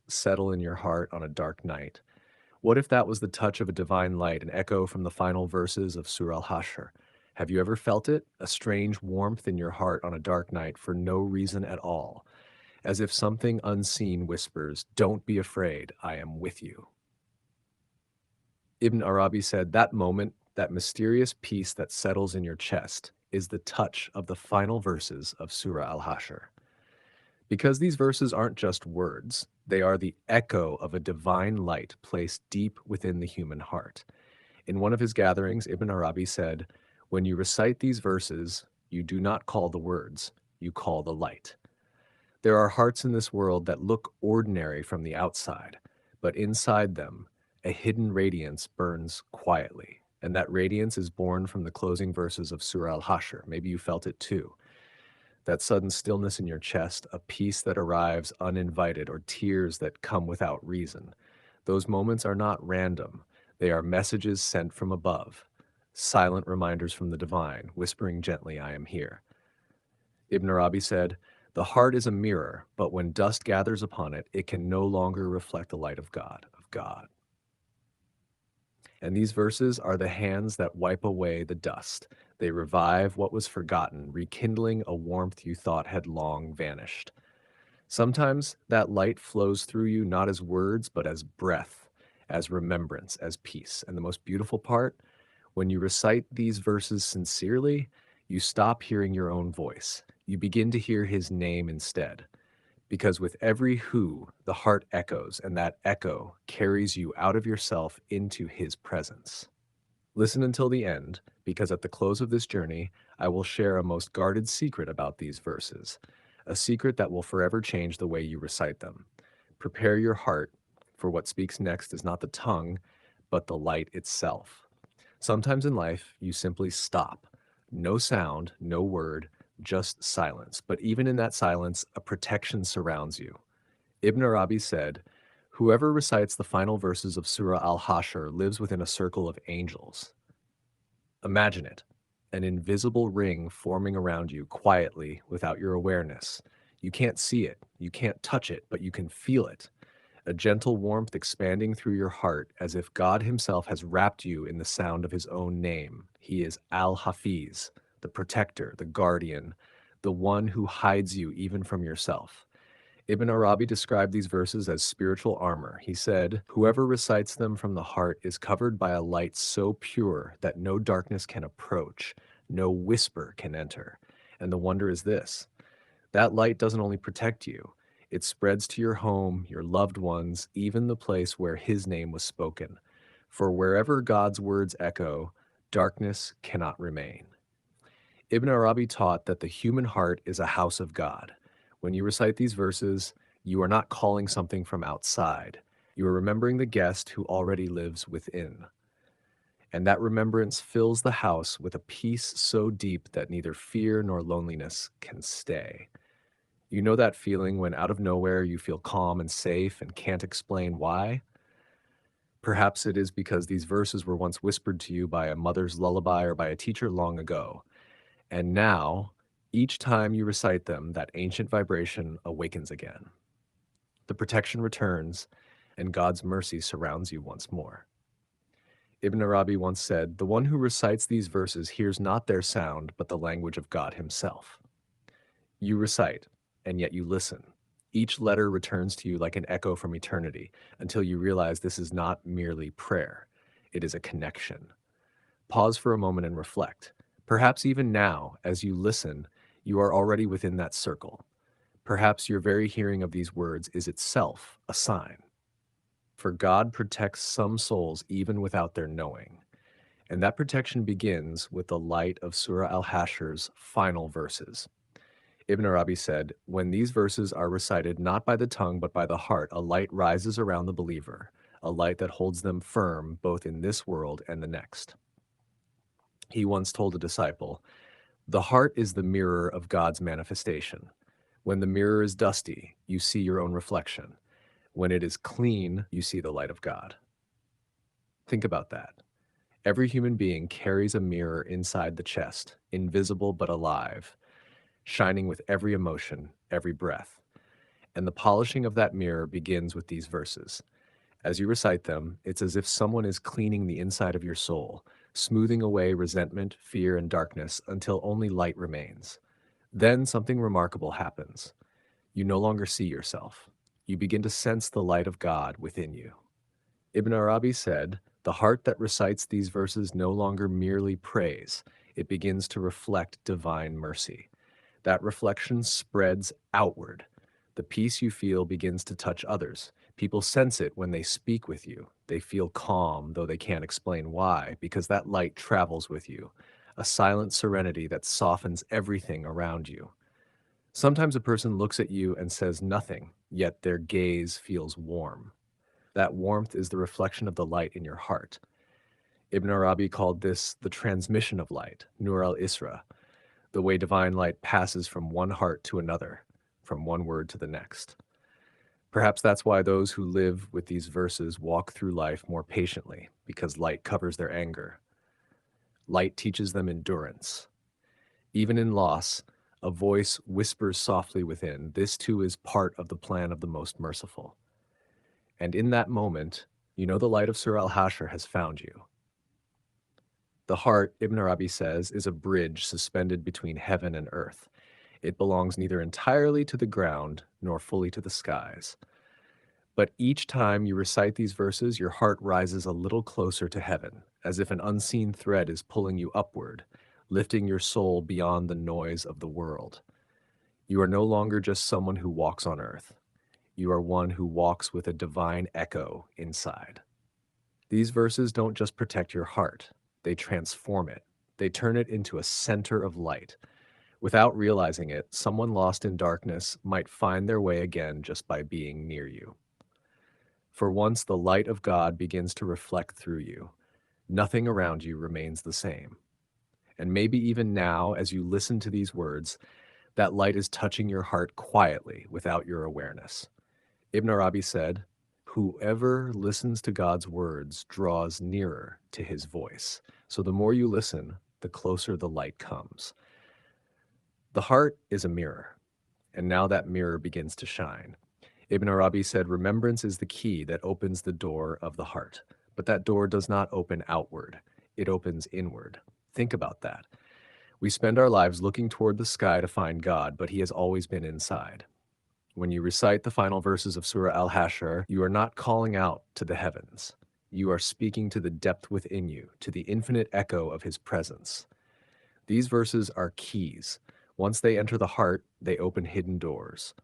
settle in your heart on a dark night? What if that was the touch of a divine light, an echo from the final verses of Surah Al-Hashr? Have you ever felt it? A strange warmth in your heart on a dark night for no reason at all, as if something unseen whispers, "Don't be afraid, I am with you." Ibn Arabi said, "That moment, that mysterious peace that settles in your chest, is the touch of the final verses of Surah Al-Hashr." Because these verses aren't just words, they are the echo of a divine light placed deep within the human heart. In one of his gatherings, Ibn Arabi said, "When you recite these verses, you do not call the words, you call the light." There are hearts in this world that look ordinary from the outside, but inside them, a hidden radiance burns quietly. And that radiance is born from the closing verses of Surah Al-Hashr. Maybe you felt it too. That sudden stillness in your chest, a peace that arrives uninvited, or tears that come without reason. Those moments are not random. They are messages sent from above, silent reminders from the divine, whispering gently, "I am here." Ibn Arabi said, "The heart is a mirror, but when dust gathers upon it, it can no longer reflect the light of God. And these verses are the hands that wipe away the dust. They revive what was forgotten, rekindling a warmth you thought had long vanished. Sometimes that light flows through you not as words, but as breath, as remembrance, as peace. And the most beautiful part, when you recite these verses sincerely, you stop hearing your own voice. You begin to hear his name instead. Because with every who, the heart echoes, and that echo carries you out of yourself into his presence. Listen until the end, because at the close of this journey, I will share a most guarded secret about these verses, a secret that will forever change the way you recite them. Prepare your heart, for what speaks next is not the tongue, but the light itself. Sometimes in life, you simply stop. No sound, no word, just silence. But even in that silence, a protection surrounds you. Ibn Arabi said, "Whoever recites the final verses of Surah Al-Hashr lives within a circle of angels." Imagine it, an invisible ring forming around you quietly without your awareness. You can't see it, you can't touch it, but you can feel it. A gentle warmth expanding through your heart as if God Himself has wrapped you in the sound of His own name. He is Al-Hafiz, the protector, the guardian, the one who hides you even from yourself. Ibn Arabi described these verses as spiritual armor. He said, "Whoever recites them from the heart is covered by a light so pure that no darkness can approach, no whisper can enter." And the wonder is this: that light doesn't only protect you, it spreads to your home, your loved ones, even the place where His name was spoken. For wherever God's words echo, darkness cannot remain. Ibn Arabi taught that the human heart is a house of God. When you recite these verses, you are not calling something from outside. You are remembering the guest who already lives within. And that remembrance fills the house with a peace so deep that neither fear nor loneliness can stay. You know that feeling when out of nowhere you feel calm and safe and can't explain why? Perhaps it is because these verses were once whispered to you by a mother's lullaby or by a teacher long ago. And now, each time you recite them, that ancient vibration awakens again. The protection returns, and God's mercy surrounds you once more. Ibn Arabi once said, "The one who recites these verses hears not their sound, but the language of God Himself." You recite, and yet you listen. Each letter returns to you like an echo from eternity until you realize this is not merely prayer, it is a connection. Pause for a moment and reflect. Perhaps even now, as you listen, you are already within that circle. Perhaps your very hearing of these words is itself a sign. For God protects some souls even without their knowing. And that protection begins with the light of Surah Al-Hashr's final verses. Ibn Arabi said, "When these verses are recited not by the tongue but by the heart, a light rises around the believer, a light that holds them firm both in this world and the next." He once told a disciple, "The heart is the mirror of God's manifestation. When the mirror is dusty, you see your own reflection. When it is clean, you see the light of God." Think about that. Every human being carries a mirror inside the chest, invisible but alive, shining with every emotion, every breath. And the polishing of that mirror begins with these verses. As you recite them, it's as if someone is cleaning the inside of your soul, smoothing away resentment, fear, and darkness until only light remains. Then something remarkable happens. You no longer see yourself. You begin to sense the light of God within you. Ibn Arabi said, "The heart that recites these verses no longer merely prays, it begins to reflect divine mercy. That reflection spreads outward. The peace you feel begins to touch others. People sense it when they speak with you. They feel calm, though they can't explain why, because that light travels with you, a silent serenity that softens everything around you. Sometimes a person looks at you and says nothing, yet their gaze feels warm. That warmth is the reflection of the light in your heart." Ibn Arabi called this the transmission of light, Nur al-Isra, the way divine light passes from one heart to another, from one word to the next. Perhaps that's why those who live with these verses walk through life more patiently, because light covers their anger. Light teaches them endurance. Even in loss, a voice whispers softly within, "This too is part of the plan of the Most Merciful." And in that moment, you know the light of Surah al-Hashr has found you. The heart, Ibn Arabi says, is a bridge suspended between heaven and earth. It belongs neither entirely to the ground nor fully to the skies. But each time you recite these verses, your heart rises a little closer to heaven, as if an unseen thread is pulling you upward, lifting your soul beyond the noise of the world. You are no longer just someone who walks on earth. You are one who walks with a divine echo inside. These verses don't just protect your heart, they transform it. They turn it into a center of light. Without realizing it, someone lost in darkness might find their way again just by being near you. For once the light of God begins to reflect through you, nothing around you remains the same. And maybe even now, as you listen to these words, that light is touching your heart quietly without your awareness. Ibn Arabi said, "Whoever listens to God's words draws nearer to his voice." So the more you listen, the closer the light comes. The heart is a mirror, and now that mirror begins to shine. Ibn Arabi said, "Remembrance is the key that opens the door of the heart, but that door does not open outward, it opens inward." Think about that. We spend our lives looking toward the sky to find God, but he has always been inside. When you recite the final verses of Surah al-Hashr, you are not calling out to the heavens. You are speaking to the depth within you, to the infinite echo of his presence. These verses are keys. Once they enter the heart, they open hidden doors.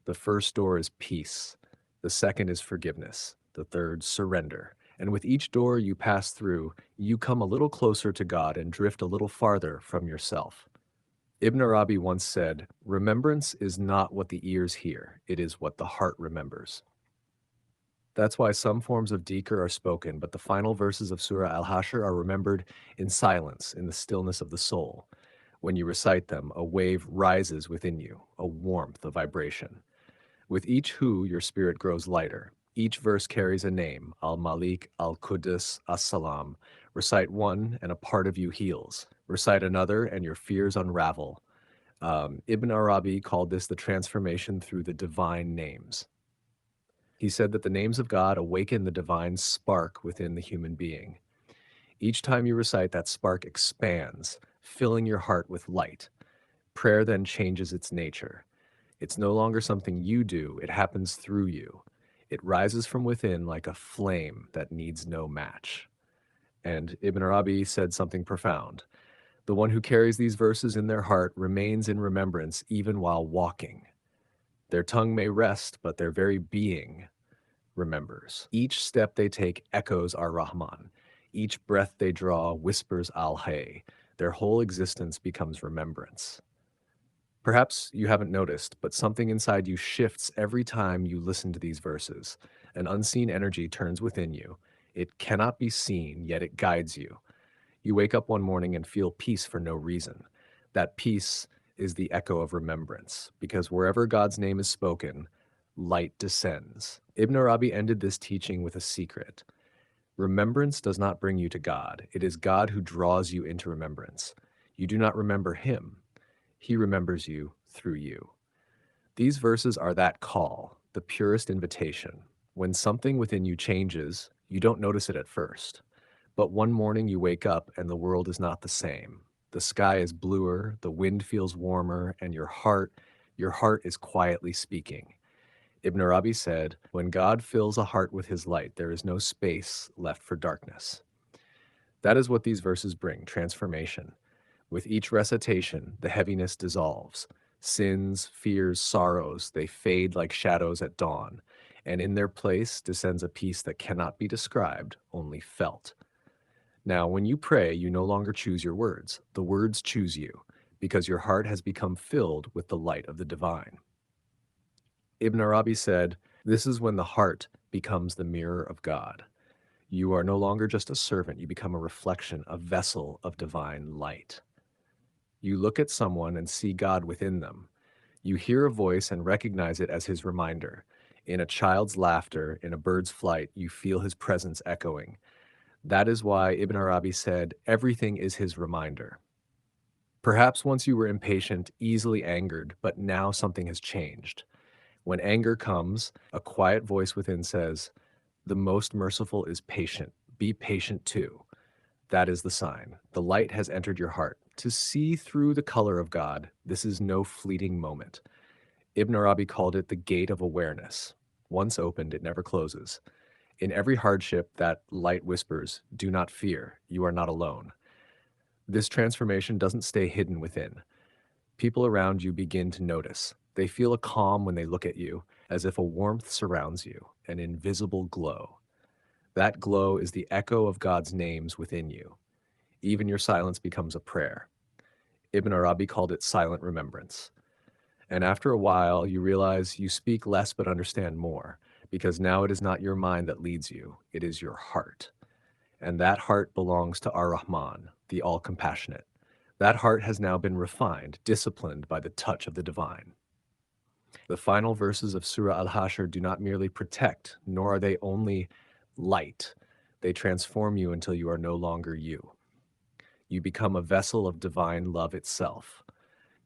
The first door is peace. The second is forgiveness. The third, surrender. And with each door you pass through, you come a little closer to God and drift a little farther from yourself. Ibn Arabi once said, "Remembrance is not what the ears hear, it is what the heart remembers." That's why some forms of dhikr are spoken, but the final verses of Surah al-Hashr are remembered in silence, in the stillness of the soul. When you recite them, a wave rises within you, a warmth, a vibration. With each hu, your spirit grows lighter. Each verse carries a name, Al-Malik, Al-Quddus, As-Salam. Recite one, and a part of you heals. Recite another, and your fears unravel. Ibn Arabi called this the transformation through the divine names. He said that the names of God awaken the divine spark within the human being. Each time you recite, that spark expands, filling your heart with light. Prayer then changes its nature. It's no longer something you do, it happens through you. It rises from within like a flame that needs no match. And Ibn Arabi said something profound. The one who carries these verses in their heart remains in remembrance even while walking. Their tongue may rest, but their very being remembers. Each step they take echoes Ar-Rahman. Each breath they draw whispers Al-Hay. Their whole existence becomes remembrance. Perhaps you haven't noticed, but something inside you shifts every time you listen to these verses. An unseen energy turns within you. It cannot be seen, yet it guides you. You wake up one morning and feel peace for no reason. That peace is the echo of remembrance, because wherever God's name is spoken, light descends. Ibn Arabi ended this teaching with a secret. Remembrance does not bring you to God. It is God who draws you into remembrance. You do not remember him. He remembers you through you. These verses are that call, the purest invitation. When something within you changes, you don't notice it at first. But one morning you wake up and the world is not the same. The sky is bluer, the wind feels warmer, and your heart is quietly speaking. Ibn Arabi said, "When God fills a heart with his light, there is no space left for darkness." That is what these verses bring, transformation. With each recitation, the heaviness dissolves. Sins, fears, sorrows, they fade like shadows at dawn, and in their place descends a peace that cannot be described, only felt. Now, when you pray, you no longer choose your words. The words choose you, because your heart has become filled with the light of the divine. Ibn Arabi said, "This is when the heart becomes the mirror of God. You are no longer just a servant, you become a reflection, a vessel of divine light. You look at someone and see God within them. You hear a voice and recognize it as his reminder. In a child's laughter, in a bird's flight, you feel his presence echoing. That is why Ibn Arabi said, everything is his reminder. Perhaps once you were impatient, easily angered, but now something has changed. When anger comes, a quiet voice within says, the most merciful is patient. Be patient too. That is the sign. The light has entered your heart. To see through the color of God, this is no fleeting moment. Ibn Arabi called it the gate of awareness. Once opened, it never closes. In every hardship, that light whispers, do not fear, you are not alone. This transformation doesn't stay hidden within. People around you begin to notice. They feel a calm when they look at you, as if a warmth surrounds you, an invisible glow. That glow is the echo of God's names within you. Even your silence becomes a prayer. Ibn Arabi called it silent remembrance. And after a while, you realize you speak less but understand more, because now it is not your mind that leads you, it is your heart. And that heart belongs to Ar-Rahman, the all-compassionate. That heart has now been refined, disciplined by the touch of the divine. The final verses of Surah Al-Hashr do not merely protect, nor are they only light. They transform you until you are no longer you. You become a vessel of divine love itself.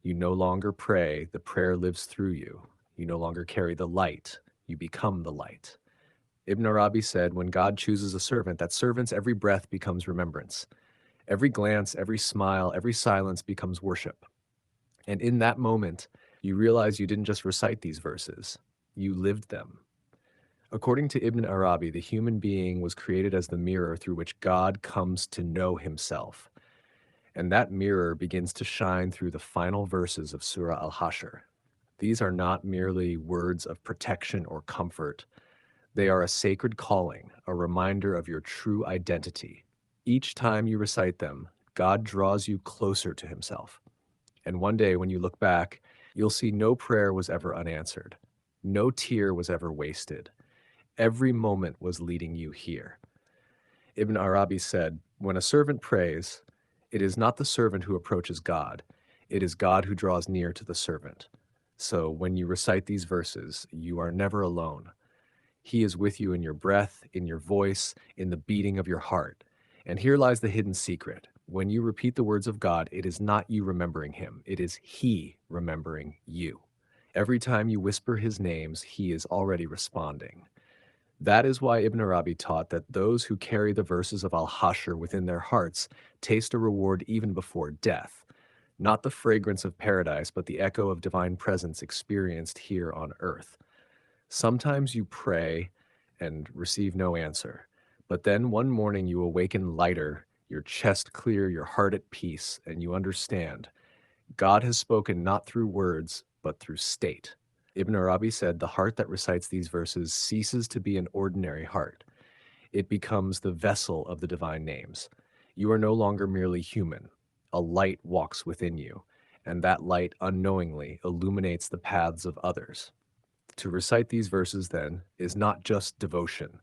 You no longer pray, the prayer lives through you. You no longer carry the light, you become the light. Ibn Arabi said, when God chooses a servant, that servant's every breath becomes remembrance. Every glance, every smile, every silence becomes worship. And in that moment, you realize you didn't just recite these verses, you lived them. According to Ibn Arabi, the human being was created as the mirror through which God comes to know himself. And that mirror begins to shine through the final verses of Surah Al-Hashr. These are not merely words of protection or comfort. They are a sacred calling, a reminder of your true identity. Each time you recite them, God draws you closer to himself. And one day when you look back, you'll see no prayer was ever unanswered. No tear was ever wasted. Every moment was leading you here. Ibn Arabi said, when a servant prays, it is not the servant who approaches God, it is God who draws near to the servant. So when you recite these verses, you are never alone. He is with you in your breath, in your voice, in the beating of your heart. And here lies the hidden secret. When you repeat the words of God, it is not you remembering him, it is he remembering you. Every time you whisper his names, he is already responding. That is why Ibn Arabi taught that those who carry the verses of Al-Hashr within their hearts taste a reward even before death, not the fragrance of paradise, but the echo of divine presence experienced here on earth. Sometimes you pray and receive no answer, but then one morning you awaken lighter, your chest clear, your heart at peace, and you understand God has spoken not through words, but through state. Ibn Arabi said, the heart that recites these verses ceases to be an ordinary heart. It becomes the vessel of the divine names. You are no longer merely human. A light walks within you, and that light unknowingly illuminates the paths of others. To recite these verses, then, is not just devotion.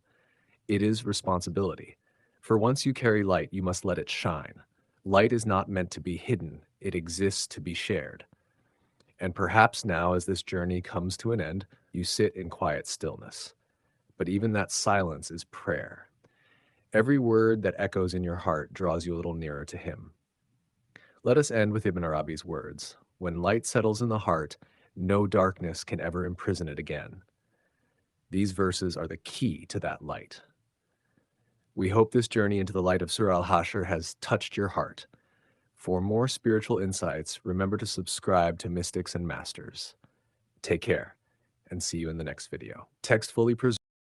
It is responsibility. For once you carry light, you must let it shine. Light is not meant to be hidden. It exists to be shared. And perhaps now, as this journey comes to an end, you sit in quiet stillness. But even that silence is prayer. Every word that echoes in your heart draws you a little nearer to him. Let us end with Ibn Arabi's words. When light settles in the heart, No darkness can ever imprison it again. These verses are the key to that light. We hope this journey into the light of Surah al-Hashr has touched your heart. For more spiritual insights, remember to subscribe to Mystics and Masters. Take care, and see you in the next video. Text fully preserved.